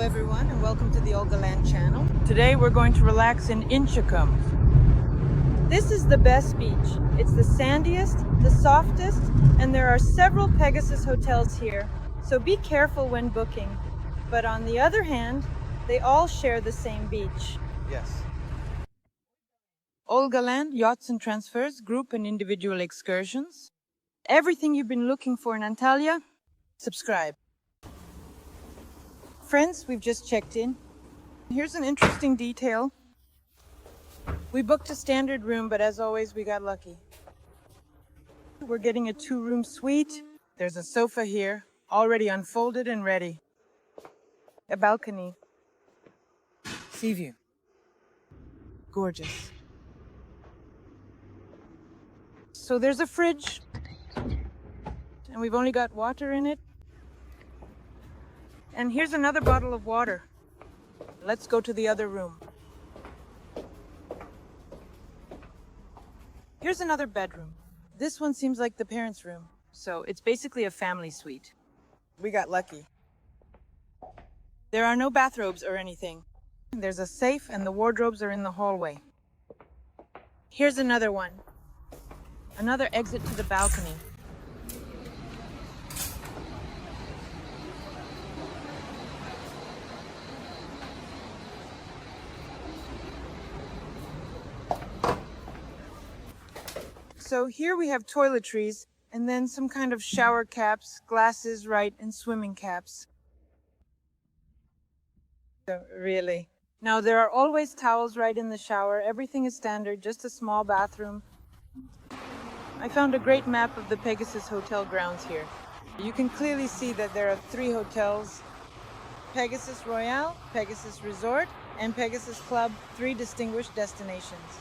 everyone, and welcome to the Olga Land channel. Today we're going to relax in Inchicum. This is the best beach. It's the sandiest, the softest, and there are several Pegasus hotels here, so be careful when booking. But on the other hand, they all share the same beach. Yes. Olga Land, Yachts and Transfers, group and individual excursions. Everything you've been looking for in Antalya, subscribe. Friends, we've just checked in. Here's an interesting detail. We booked a standard room, but as always, we got lucky. We're getting a 2-room suite. There's a sofa here, already unfolded and ready. A balcony. Sea view. Gorgeous. So there's a fridge, and we've only got water in it. And here's another bottle of water. Let's go to the other room. Here's another bedroom. This one seems like the parents' room, so it's basically a family suite. We got lucky. There are no bathrobes or anything. There's a safe and the wardrobes are in the hallway. Here's another one. Another exit to the balcony. So here we have toiletries and then some kind of shower caps, glasses, right, and swimming caps. Really. Now there are always towels right in the shower. Everything is standard, just a small bathroom. I found a great map of the Pegasus Hotel grounds here. You can clearly see that there are 3 hotels: Pegasus Royale, Pegasus Resort, and Pegasus Club, 3 distinguished destinations.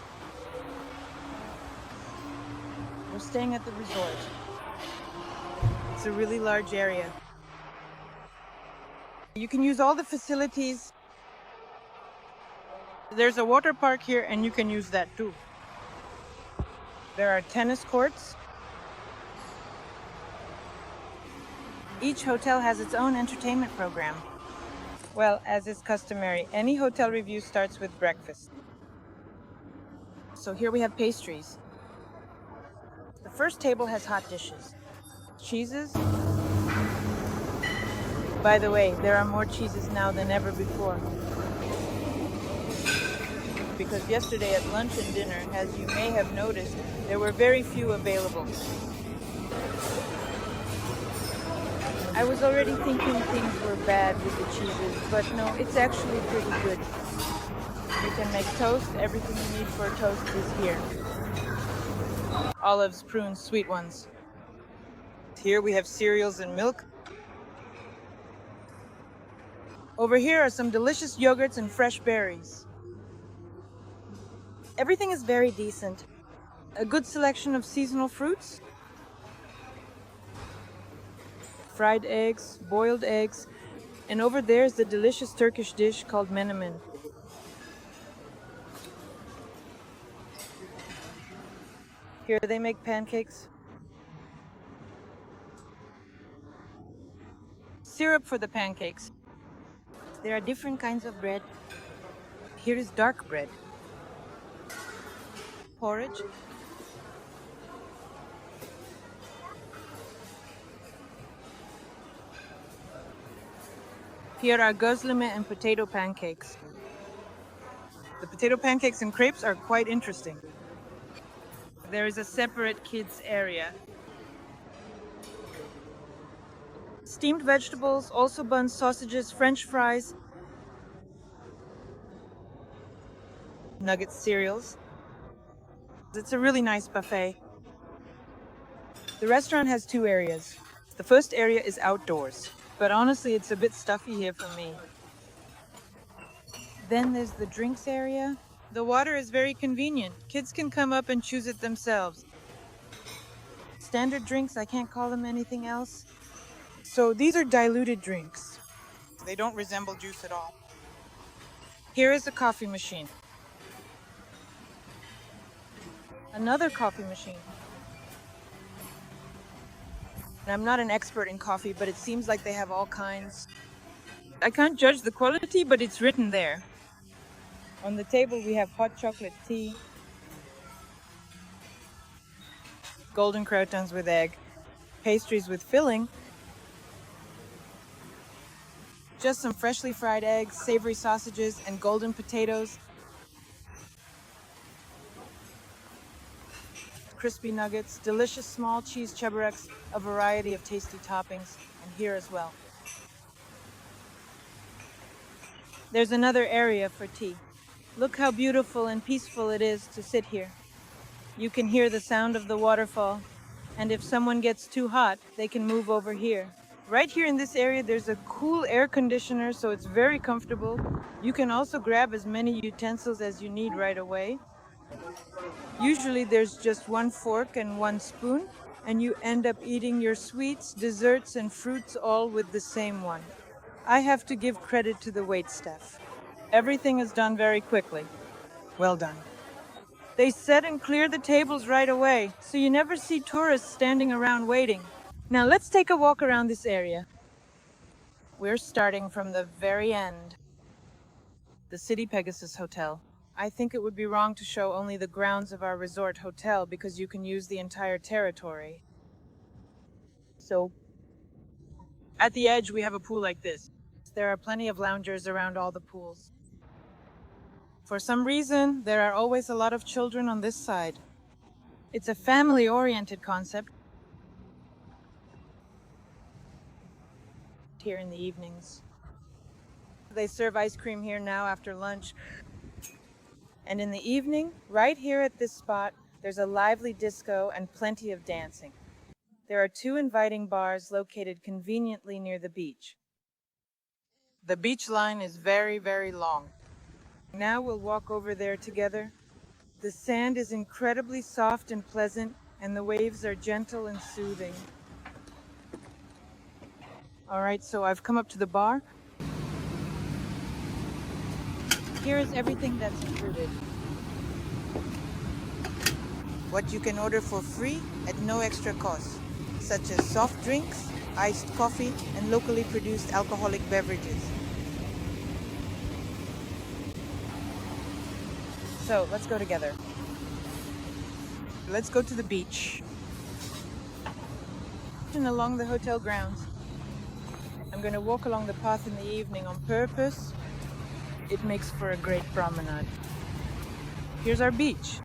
We're staying at the resort. It's a really large area. You can use all the facilities. There's a water park here, and you can use that too. There are tennis courts. Each hotel has its own entertainment program. Well, as is customary, any hotel review starts with breakfast. So here we have pastries. The first table has hot dishes. Cheeses. By the way, there are more cheeses now than ever before. Because yesterday at lunch and dinner, as you may have noticed, there were very few available. I was already thinking things were bad with the cheeses, but no, it's actually pretty good. You can make toast. Everything you need for a toast is here. Olives, prunes, sweet ones. Here we have cereals and milk. Over here are some delicious yogurts and fresh berries. Everything is very decent. A good selection of seasonal fruits. Fried eggs, boiled eggs, and over there is the delicious Turkish dish called MIDDLEMEN. Here they make pancakes. Syrup for the pancakes. There are different kinds of bread. Here is dark bread. Porridge. Here are OZLAND and potato pancakes. The potato pancakes and crepes are quite interesting. There is a separate kids area. Steamed vegetables, also buns, sausages, French fries, nuggets, cereals. It's a really nice buffet. The restaurant has 2 areas. The first area is outdoors, but honestly it's a bit stuffy here for me. Then there's the drinks area. The water is very convenient. Kids can come up and choose it themselves. Standard drinks, I can't call them anything else. So these are diluted drinks. They don't resemble juice at all. Here is a coffee machine. Another coffee machine. I'm not an expert in coffee, but it seems like they have all kinds. I can't judge the quality, but it's written there. On the table we have hot chocolate tea, golden croutons with egg, pastries with filling, just some freshly fried eggs, savory sausages, and golden potatoes, crispy nuggets, delicious small cheese chebureks, a variety of tasty toppings, and here as well. There's another area for tea. Look how beautiful and peaceful it is to sit here. You can hear the sound of the waterfall, and if someone gets too hot, they can move over here. Right here in this area, there's a cool air conditioner, so it's very comfortable. You can also grab as many utensils as you need right away. Usually there's just one fork and one spoon, and you end up eating your sweets, desserts, and fruits all with the same one. I have to give credit to the waitstaff. Everything is done very quickly. Well done. They set and clear the tables right away, so you never see tourists standing around waiting. Now let's take a walk around this area. We're starting from the very end. The City Pegasus Hotel. I think it would be wrong to show only the grounds of our resort hotel because you can use the entire territory. So, at the edge we have a pool like this. There are plenty of loungers around all the pools. For some reason, there are always a lot of children on this side. It's a family-oriented concept here in the evenings. They serve ice cream here now after lunch. And in the evening, right here at this spot, there's a lively disco and plenty of dancing. There are 2 inviting bars located conveniently near the beach. The beach line is very, very long. Now we'll walk over there together. The sand is incredibly soft and pleasant, and the waves are gentle and soothing. All right, so I've come up to the bar. Here is everything that's included. What you can order for free at no extra cost, such as soft drinks, iced coffee, and locally produced alcoholic beverages. So, let's go together. Let's go to the beach. And along the hotel grounds. I'm going to walk along the path in the evening on purpose. It makes for a great promenade. Here's our beach.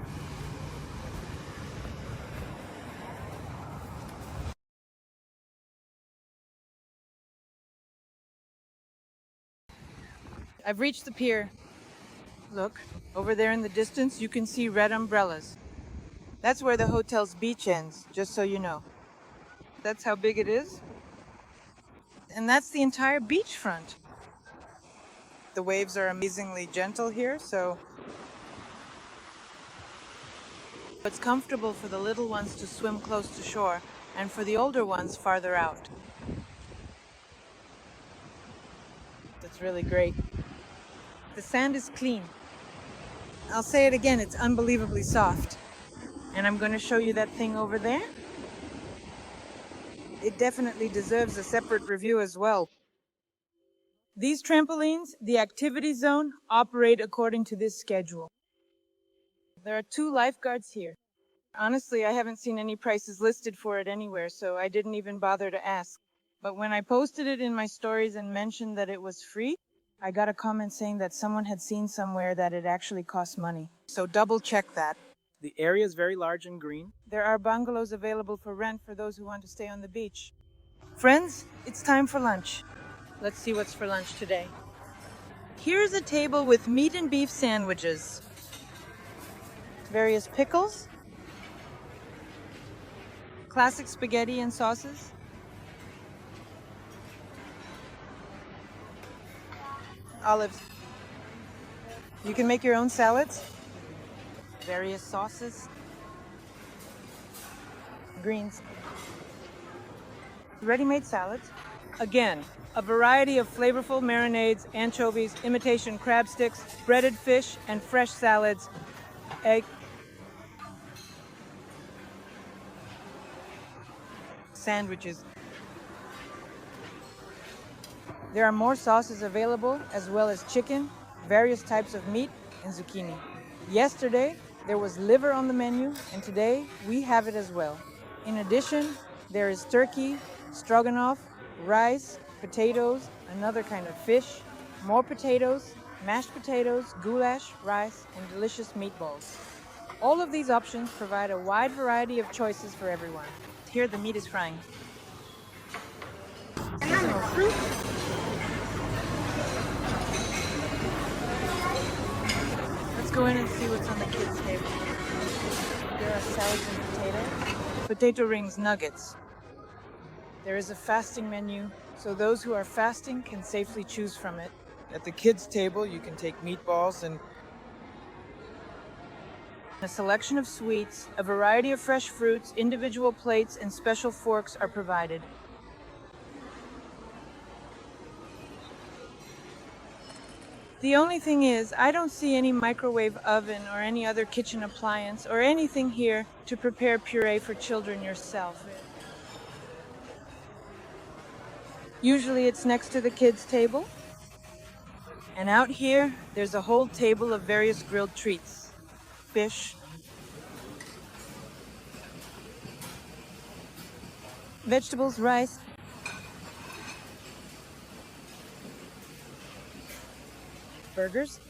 I've reached the pier. Look, over there in the distance, you can see red umbrellas. That's where the hotel's beach ends, just so you know. That's how big it is. And that's the entire beachfront. The waves are amazingly gentle here, so it's comfortable for the little ones to swim close to shore, and for the older ones farther out. That's really great. The sand is clean. I'll say it again, it's unbelievably soft. And I'm going to show you that thing over there. It definitely deserves a separate review as well. These trampolines, the activity zone, operate according to this schedule. There are 2 lifeguards here. Honestly, I haven't seen any prices listed for it anywhere, so I didn't even bother to ask. But when I posted it in my stories and mentioned that it was free, I got a comment saying that someone had seen somewhere that it actually cost money. So double check that. The area is very large and green. There are bungalows available for rent for those who want to stay on the beach. Friends, it's time for lunch. Let's see what's for lunch today. Here's a table with meat and beef sandwiches, various pickles, classic spaghetti and sauces, olives. You can make your own salads, various sauces, greens, ready-made salads. Again, a variety of flavorful marinades, anchovies, imitation crab sticks, breaded fish, and fresh salads, egg, sandwiches. There are more sauces available, as well as chicken, various types of meat, and zucchini. Yesterday, there was liver on the menu, and today we have it as well. In addition, there is turkey, stroganoff, rice, potatoes, another kind of fish, more potatoes, mashed potatoes, goulash, rice, and delicious meatballs. All of these options provide a wide variety of choices for everyone. Here the meat is frying. Seasonal fruit. Let's go in and see what's on the kids' table. There are salads and potatoes. Potato rings nuggets. There is a fasting menu, so those who are fasting can safely choose from it. At the kids' table, you can take meatballs and A selection of sweets, a variety of fresh fruits, individual plates, and special forks are provided. The only thing is, I don't see any microwave oven or any other kitchen appliance or anything here to prepare puree for children yourself. Usually it's next to the kids' table. And out here, there's a whole table of various grilled treats. Fish, vegetables, rice, burgers,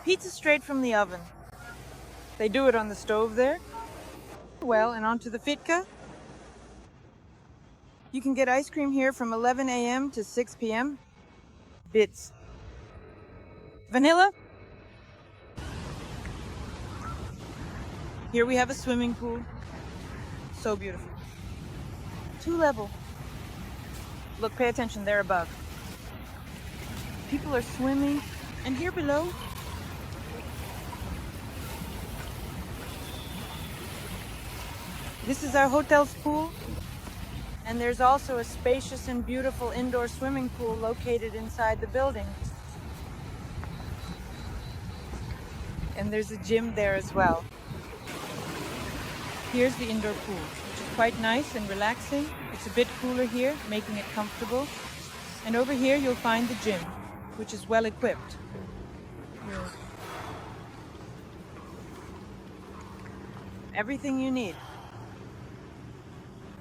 pizza straight from the oven. They do it on the stove there. Well, and onto the fitka. You can get ice cream here from 11 a.m. to 6 p.m. Bits. Vanilla. Here we have a swimming pool. So beautiful. 2-level. Look, pay attention there above. People are swimming. And here below, this is our hotel's pool. And there's also a spacious and beautiful indoor swimming pool located inside the building. And there's a gym there as well. Here's the indoor pool, which is quite nice and relaxing. It's a bit cooler here, making it comfortable. And over here you'll find the gym, which is well equipped. Everything you need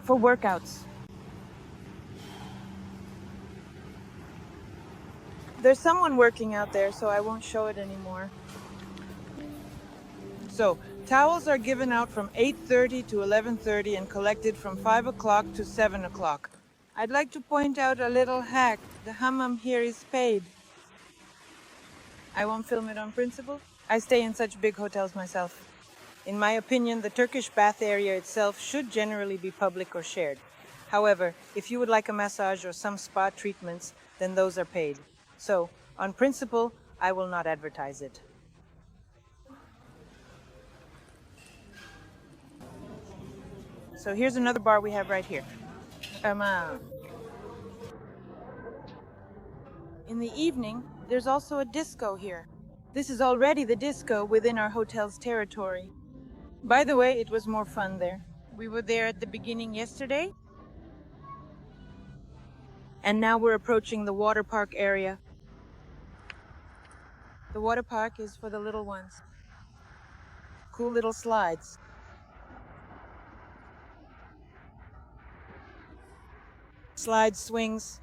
for workouts. There's someone working out there, so I won't show it anymore. So, towels are given out from 8:30 to 11:30 and collected from 5 o'clock to 7 o'clock. I'd like to point out a little hack. The hammam here is paid. I won't film it on principle. I stay in such big hotels myself. In my opinion, the Turkish bath area itself should generally be public or shared. However, if you would like a massage or some spa treatments, then those are paid. So, on principle, I will not advertise it. So here's another bar we have right here. In the evening, there's also a disco here. This is already the disco within our hotel's territory. By the way, it was more fun there. We were there at the beginning yesterday. And now we're approaching the water park area. The water park is for the little ones. Cool little slides. Slide swings.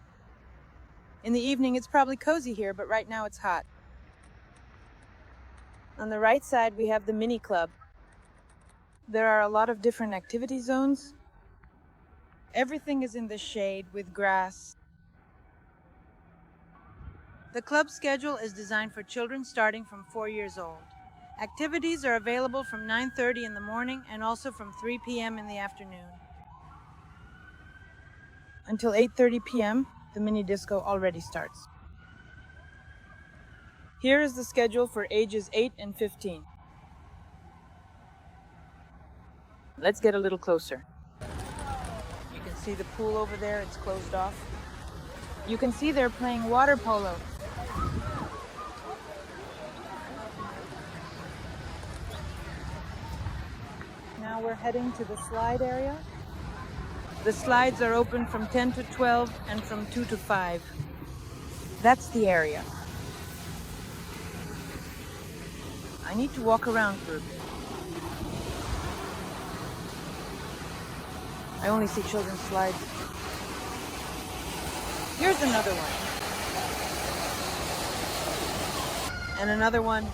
In the evening, it's probably cozy here, but right now it's hot. On the right side, we have the mini club. There are a lot of different activity zones. Everything is in the shade with grass. The club schedule is designed for children starting from 4 years old. Activities are available from 9:30 in the morning and also from 3 p.m. in the afternoon. Until 8:30 p.m., the mini disco already starts. Here is the schedule for ages 8 and 15. Let's get a little closer. You can see the pool over there, it's closed off. You can see they're playing water polo. Now Now we're heading to the slide area. The slides are open from 10 to 12 and from 2 to 5. That's the area. I need to walk around for a bit. I only see children's slides. Here's another one. And another one.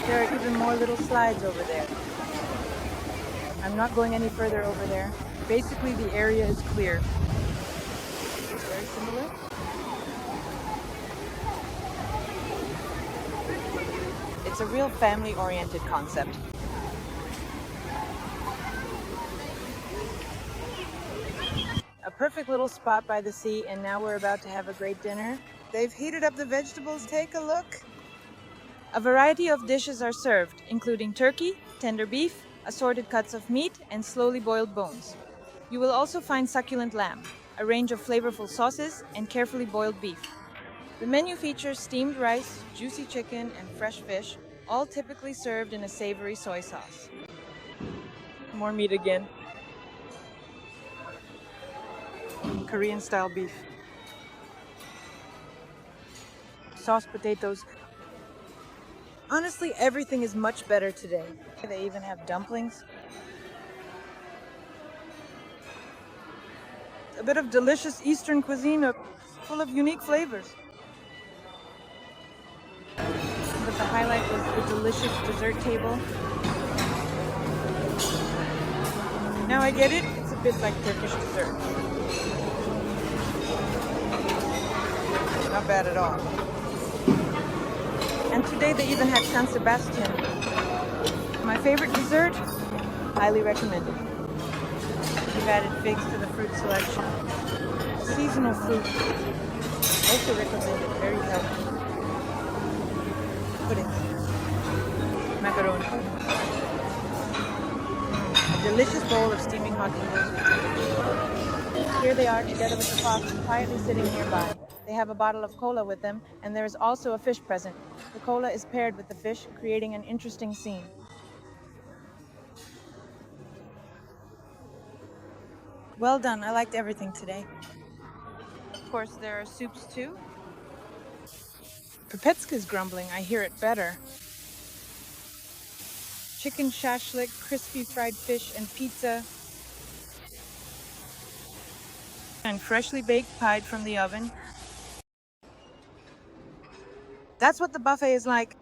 There are even more little slides over there. I'm not going any further over there. Basically, the area is clear. Very similar. It's a real family-oriented concept. A perfect little spot by the sea, and now we're about to have a great dinner. They've heated up the vegetables. Take a look. A variety of dishes are served, including turkey, tender beef, assorted cuts of meat, and slowly boiled bones. You will also find succulent lamb, a range of flavorful sauces, and carefully boiled beef. The menu features steamed rice, juicy chicken, and fresh fish, all typically served in a savory soy sauce. More meat again. Korean-style beef. Sauce potatoes. Honestly, everything is much better today. They even have dumplings. A bit of delicious Eastern cuisine full of unique flavors. But the highlight was the delicious dessert table. Now I get it, it's a bit like Turkish dessert. Not bad at all. And today they even had San Sebastian. My favorite dessert, highly recommended. We've added figs to the fruit selection. Seasonal fruit, also recommended, very healthy. Puddings, macaroni. A delicious bowl of steaming hot noodles. Here they are together with the fox, quietly sitting nearby. They have a bottle of cola with them, and there is also a fish present. The cola is paired with the fish, creating an interesting scene. Well done, I liked everything today. Of course, there are soups too. Pepetska's grumbling, I hear it better. Chicken shashlik, crispy fried fish, and pizza. And freshly baked pie from the oven. That's what the buffet is like.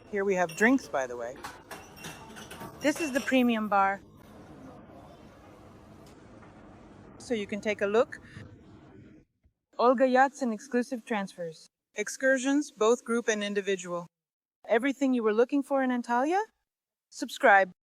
Here we have drinks, by the way. This is the premium bar. So you can take a look. Olga Yachts and exclusive transfers. Excursions, both group and individual. Everything you were looking for in Antalya? Subscribe.